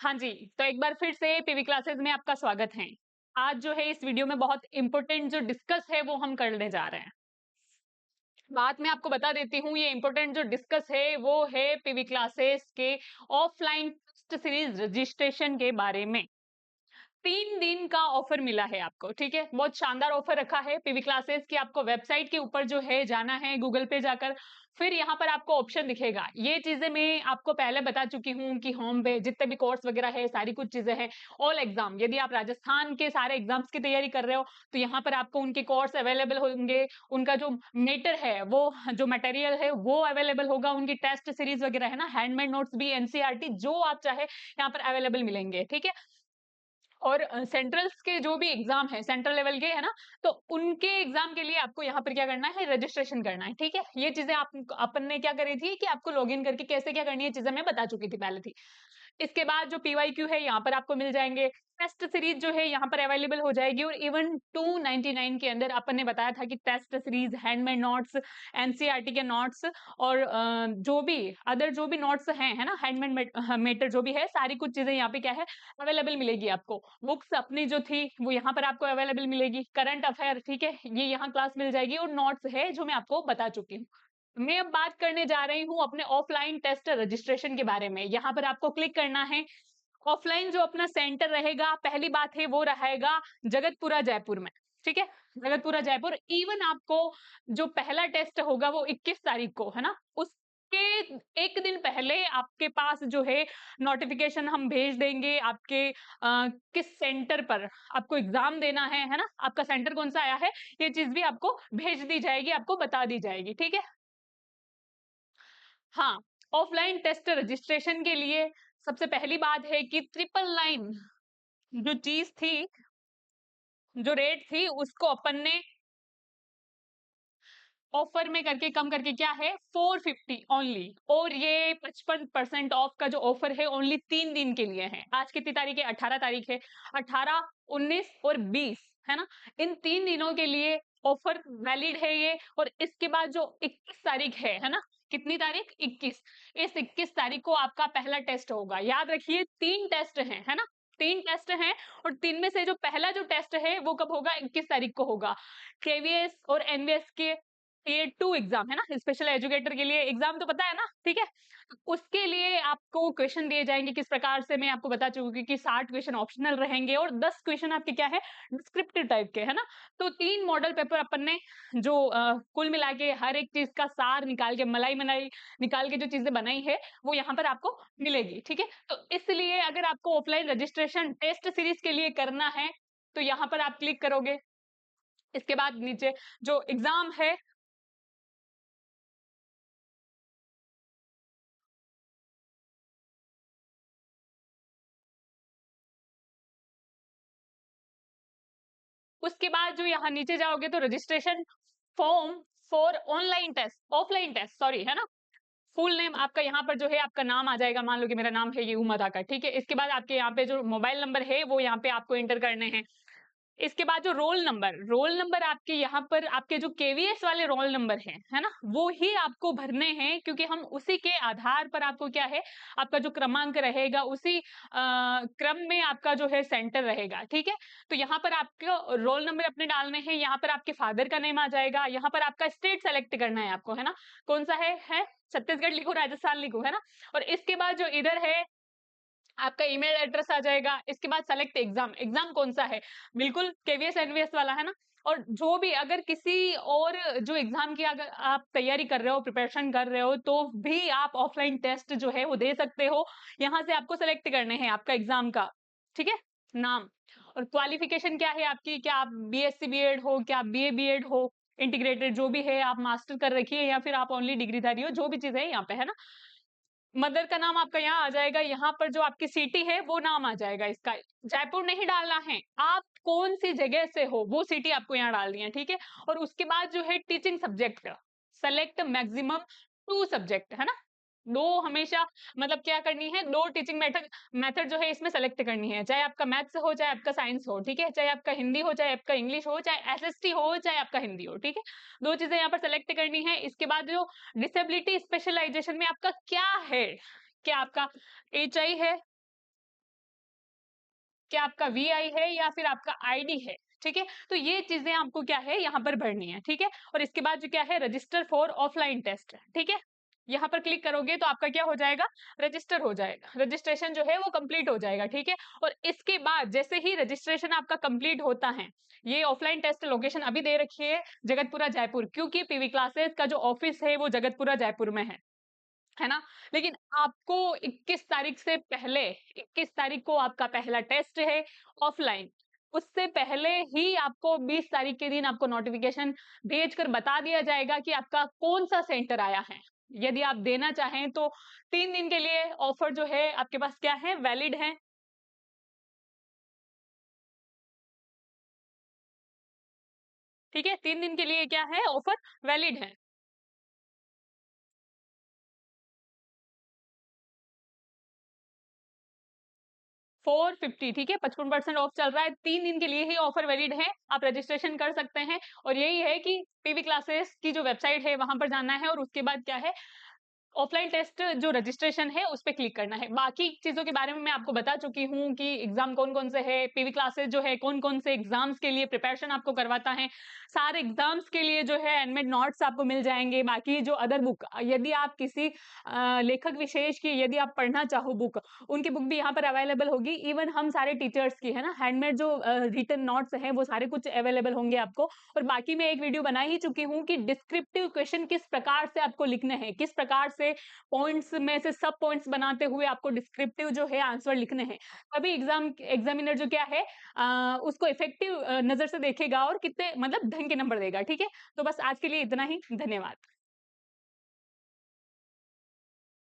हाँ जी, तो एक बार फिर से पीवी क्लासेस में आपका स्वागत है। आज जो है इस वीडियो में बहुत इम्पोर्टेंट जो डिस्कस है वो हम करने जा रहे हैं। बात मैं आपको बता देती हूँ, ये इम्पोर्टेंट जो डिस्कस है वो है पीवी क्लासेस के ऑफलाइन टेस्ट सीरीज रजिस्ट्रेशन के बारे में। 3 दिन का ऑफर मिला है आपको, ठीक है। बहुत शानदार ऑफर रखा है पीवी क्लासेस की। आपको वेबसाइट के ऊपर जो है जाना है, गूगल पे जाकर फिर यहाँ पर आपको ऑप्शन दिखेगा। ये चीजें मैं आपको पहले बता चुकी हूँ कि होम पे जितने भी कोर्स वगैरह है, सारी कुछ चीजें हैं। ऑल एग्जाम, यदि आप राजस्थान के सारे एग्जाम्स की तैयारी कर रहे हो तो यहाँ पर आपको उनके कोर्स अवेलेबल होंगे। उनका जो मेटर है, वो जो मटेरियल है वो अवेलेबल होगा। उनकी टेस्ट सीरीज वगैरह है ना, हैंडमेड नोट्स भी, एनसीईआरटी, जो आप चाहे यहाँ पर अवेलेबल मिलेंगे, ठीक है। और सेंट्रल्स के जो भी एग्जाम है, सेंट्रल लेवल के है ना, तो उनके एग्जाम के लिए आपको यहाँ पर क्या करना है, रजिस्ट्रेशन करना है, ठीक है। ये चीजें आप अपन ने क्या करी थी कि आपको लॉगिन करके कैसे क्या करनी है, चीजें मैं बता चुकी थी पहले थी। इसके बाद जो पीवाईक्यू है यहाँ पर आपको मिल जाएंगे। टेस्ट सीरीज जो है यहाँ पर अवेलेबल हो जाएगी। और इवन 299 के अंदर अपन ने बताया था कि test series, handmade notes, NCERT के नोट्स और जो भी अदर जो भी नोट्स हैं, है ना, हैंडमेड मेटर जो भी है, सारी कुछ चीजें यहाँ पे क्या है, अवेलेबल मिलेगी आपको। बुक्स अपनी जो थी वो यहाँ पर आपको अवेलेबल मिलेगी। करंट अफेयर, ठीक है, ये यहाँ क्लास मिल जाएगी। और नोट्स है जो मैं आपको बता चुकी हूँ। मैं अब बात करने जा रही हूँ अपने ऑफलाइन टेस्ट रजिस्ट्रेशन के बारे में। यहाँ पर आपको क्लिक करना है। ऑफलाइन जो अपना सेंटर रहेगा, पहली बात है वो रहेगा जगतपुरा जयपुर में, ठीक है। जगतपुरा जयपुर। इवन आपको जो पहला टेस्ट होगा वो 21 तारीख को, है ना, उसके एक दिन पहले आपके पास जो है नोटिफिकेशन हम भेज देंगे आपके किस सेंटर पर आपको एग्जाम देना है ना, आपका सेंटर कौन सा आया है, ये चीज भी आपको भेज दी जाएगी, आपको बता दी जाएगी, ठीक है। हाँ, ऑफलाइन टेस्ट रजिस्ट्रेशन के लिए सबसे पहली बात है कि 999 जो चीज थी, जो रेट थी, उसको अपन ने ऑफर में करके कम करके क्या है, 450 ओनली। और ये 55% ऑफ का जो ऑफर है ओनली 3 दिन के लिए है। आज कितनी तारीख है, 18 तारीख है। 18, 19 और 20, है ना, इन 3 दिनों के लिए ऑफर वैलिड है ये। और इसके बाद जो 21 तारीख है ना, कितनी तारीख, 21, इस 21 तारीख को आपका पहला टेस्ट होगा। याद रखिए 3 टेस्ट हैं, है ना, 3 टेस्ट हैं। और 3 में से जो पहला जो टेस्ट है वो कब होगा, 21 तारीख को होगा। केवीएस और एनवीएस के टीयर 2 एग्जाम है ना, स्पेशल एजुकेटर के लिए एग्जाम तो पता है ना, ठीक है। उसके लिए आपको क्वेश्चन दिए जाएंगे किस प्रकार से, मैं आपको बता चुकी हूँ कि 60 क्वेश्चन ऑप्शनल रहेंगे और 10 क्वेश्चन आपके क्या है, डिस्क्रिप्टिव टाइप के, है ना। तो 3 मॉडल पेपर अपन ने जो कुल मिला के हर एक चीज का सार निकाल के, मलाई मलाई निकाल के जो चीजें बनाई है वो यहाँ पर आपको मिलेगी, ठीक है। तो इसलिए अगर आपको ऑफलाइन रजिस्ट्रेशन टेस्ट सीरीज के लिए करना है तो यहाँ पर आप क्लिक करोगे। इसके बाद नीचे जो एग्जाम है, उसके बाद जो यहाँ नीचे जाओगे तो registration form for online test, offline test sorry, है ना। फुल नेम आपका यहाँ पर जो है, आपका नाम आ जाएगा। मान लो कि मेरा नाम है ये उमा धाका, ठीक है। इसके बाद आपके यहाँ पे जो मोबाइल नंबर है वो यहाँ पे आपको एंटर करने हैं। इसके बाद जो रोल नंबर आपके यहाँ पर आपके जो केवीएस वाले रोल नंबर है ना, वो ही आपको भरने हैं। क्योंकि हम उसी के आधार पर आपको क्या है, आपका जो क्रमांक रहेगा उसी क्रम में आपका जो है सेंटर रहेगा, ठीक है। तो यहाँ पर आपको रोल नंबर अपने डालने हैं। यहाँ पर आपके फादर का नेम आ जाएगा। यहाँ पर आपका स्टेट सेलेक्ट करना है आपको, है ना, कौन सा है छत्तीसगढ़ लिखो, राजस्थान लिखो, है ना। और इसके बाद जो इधर है आपका ईमेल एड्रेस आ जाएगा। इसके बाद सेलेक्ट एग्जाम, एग्जाम कौन सा है, बिल्कुल केवीएस एनवीएस वाला, है ना। और जो भी अगर किसी और जो एग्जाम की अगर आप तैयारी कर रहे हो, प्रिपरेशन कर रहे हो, तो भी आप ऑफलाइन टेस्ट जो है वो दे सकते हो। यहाँ से आपको सेलेक्ट करने हैं आपका एग्जाम का, ठीक है, नाम। और क्वालिफिकेशन क्या है आपकी, क्या आप बीएससी बीएड हो, क्या आप बीए बीएड हो, इंटीग्रेटेड जो भी है, आप मास्टर कर रखिए या फिर आप ओनली डिग्रीधारी हो, जो भी चीज है यहाँ पे, है ना। मदर का नाम आपका यहाँ आ जाएगा। यहाँ पर जो आपकी सिटी है वो नाम आ जाएगा इसका। जयपुर नहीं डालना है, आप कौन सी जगह से हो वो सिटी आपको यहाँ डालनी है, ठीक है। और उसके बाद जो है teaching subject, select maximum 2 subject, है ना। दो हमेशा, मतलब क्या करनी है, 2 टीचिंग मेथड मेथड जो है इसमें सेलेक्ट करनी है। चाहे आपका मैथ्स हो, चाहे आपका साइंस हो, ठीक है, चाहे आपका हिंदी हो, चाहे आपका इंग्लिश हो, चाहे एसएसटी हो, चाहे आपका हिंदी हो, ठीक है। 2 चीजें यहाँ पर सेलेक्ट करनी है। इसके बाद जो डिसेबिलिटी स्पेशलाइजेशन में आपका क्या है, क्या आपका एचआई है, क्या आपका वीआई है या फिर आपका आईडी है, ठीक है। तो ये चीजें आपको क्या है यहाँ पर भरनी है, ठीक है। और इसके बाद जो क्या है, रजिस्टर फॉर ऑफलाइन टेस्ट, ठीक है। यहाँ पर क्लिक करोगे तो आपका क्या हो जाएगा, रजिस्टर हो जाएगा, रजिस्ट्रेशन जो है वो कंप्लीट हो जाएगा, ठीक है। और इसके बाद जैसे ही रजिस्ट्रेशन आपका कंप्लीट होता है, ये ऑफलाइन टेस्ट लोकेशन अभी दे रखी है जगतपुरा जयपुर, क्योंकि पीवी क्लासेस का जो ऑफिस है वो जगतपुरा जयपुर में है ना। लेकिन आपको 21 तारीख से पहले, 21 तारीख को आपका पहला टेस्ट है ऑफलाइन, उससे पहले ही आपको 20 तारीख के दिन आपको नोटिफिकेशन भेजकर बता दिया जाएगा कि आपका कौन सा सेंटर आया है। यदि आप देना चाहें तो 3 दिन के लिए ऑफर जो है आपके पास क्या है, वैलिड है, ठीक है। 3 दिन के लिए क्या है, ऑफर वैलिड है। 450, ठीक है, 55% ऑफ चल रहा है, 3 दिन के लिए ही ऑफर वैलिड है, आप रजिस्ट्रेशन कर सकते हैं। और यही है कि पीवी क्लासेस की जो वेबसाइट है वहां पर जाना है और उसके बाद क्या है, ऑफलाइन टेस्ट जो रजिस्ट्रेशन है उस पे क्लिक करना है। बाकी चीजों के बारे में मैं आपको बता चुकी हूँ कि एग्जाम कौन कौन से है, पीवी क्लासेस जो है कौन कौन से एग्जाम्स के लिए प्रिपरेशन आपको करवाता है। सारे एग्जाम्स के लिए जो है एडमिट नोट्स आपको मिल जाएंगे। बाकी जो अदर बुक, यदि आप किसी लेखक विशेष की यदि आप पढ़ना चाहो बुक, उनकी बुक भी यहाँ पर अवेलेबल होगी। इवन हम सारे टीचर्स की है ना, हैंडमेड जो रिटन नोट्स हैं वो सारे कुछ अवेलेबल होंगे आपको। और बाकी मैं एक वीडियो बना ही चुकी हूँ कि डिस्क्रिप्टिव क्वेश्चन किस प्रकार से आपको लिखने हैं, किस प्रकार से पॉइंट्स में से सब पॉइंट्स बनाते हुए आपको डिस्क्रिप्टिव जो है आंसर लिखने हैं। तभी एग्जामिनर जो क्या है उसको इफेक्टिव नजर से देखेगा और कितने मतलब ढंग के नंबर देगा, ठीक है। तो बस आज के लिए इतना ही, धन्यवाद।